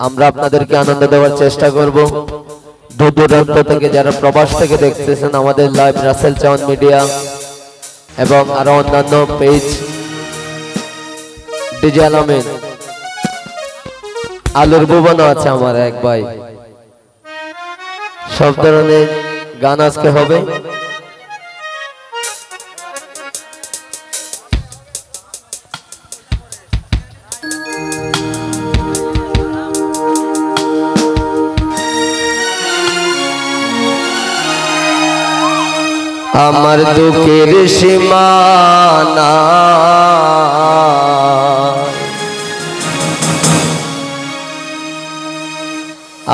আমরা আপনাদেরকে আনন্দ দেওয়ার চেষ্টা করব। দূর দূরান্ত থেকে যারা প্রবাস থেকে দেখতেছেন আমাদের লাইভ রাসেল চাওয়ান মিডিয়া এবং আরো অন্যান্য পেজ, ডিজে আলামিন, আলুর ভুবনও আছে আমার এক ভাই। সব ধরনের গান আজকে হবে। আমার দুঃখের সীমানা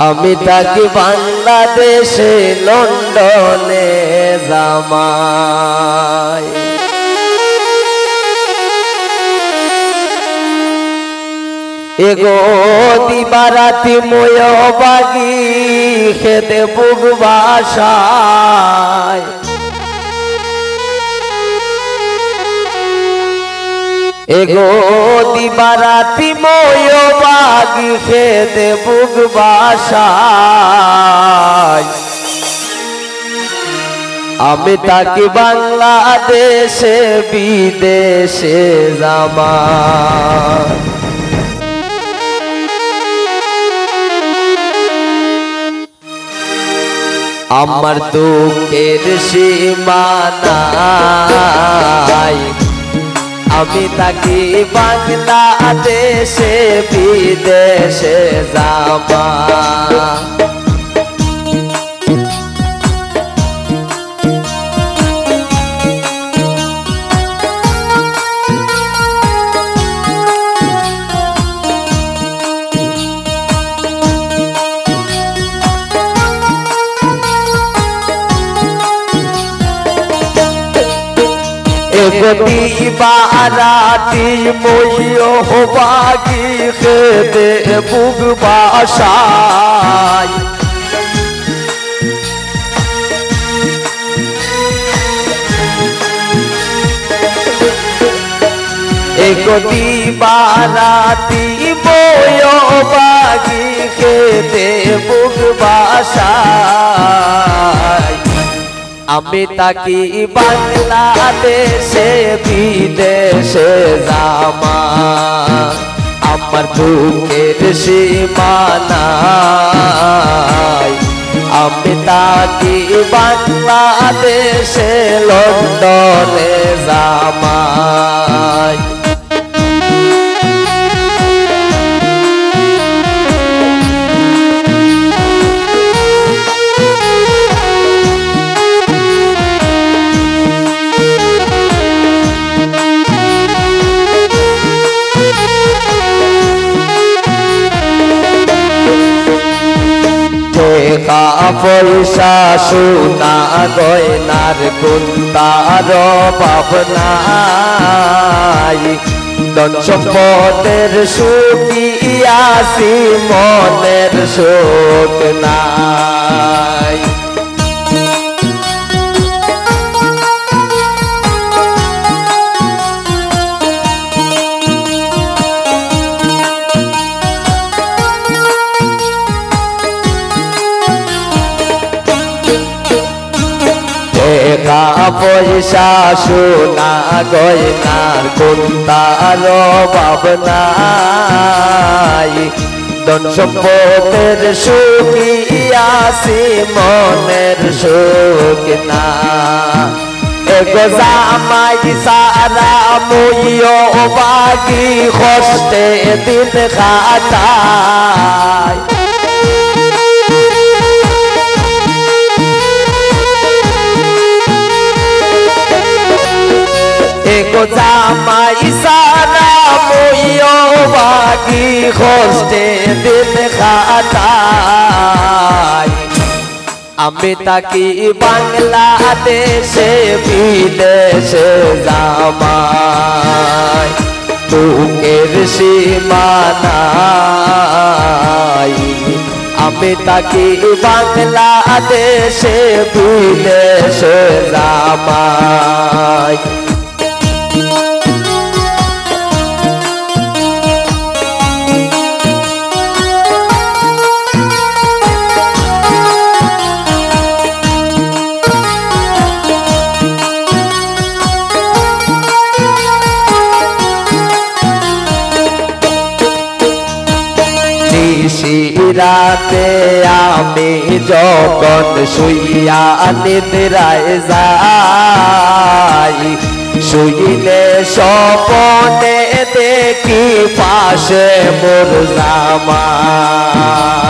আমি থাকি বাংলাদেশে, লন্ডনে জামাই। এগো দিবারাতি ময় বাগি খেতে বুক বাসায়। এগো দিবারাতি ময় বাগি খেতে বুক বাসায়। আমি থাকি বাংলাদেশে, বিদেশে জামাই। আমার দুঃখের সীমানা নাই, আমি থাকি বাংলাদেশে, বিদেশে জামাই। দিবারাতি ময় বাগি খেতে বুক বাসায়। এগো দিবারাতি ময় বাগি খেতে বুক বাসায়। আমি থাকি বাংলাদেশে, বিদেশে জামাই। আমার বুকের সীমানা নাই, আমি থাকি বাংলাদেশে, লন্ডনে জামাই। পয়সা সোনা গয়নার কুন্তার ভাবনাই। ধন সম্পদের সুখী আছি, মনের সুখ নাই। পয়সা সোনা গয়নার কুন্তার ভাবনাই। ধন সম্পদের সুখী আছি, মনের সুখ না। এগো জামাই সারা মইও বাগি কষ্টে দিন কাটায়। এগো জামাই সারা মইও বাগি কষ্টে দিন কাটায়। আমি থাকি বাংলাদেশে, বিদেশে জামাই। বুকের সীমানা নাই, আমি থাকি বাংলাদেশে, বিদেশে জামাই। নিশিরাতে আমি যখন শুইয়া নিদ্রায় যাই, শুইলে স্বপনে দেখি পাশে মোর জামাই।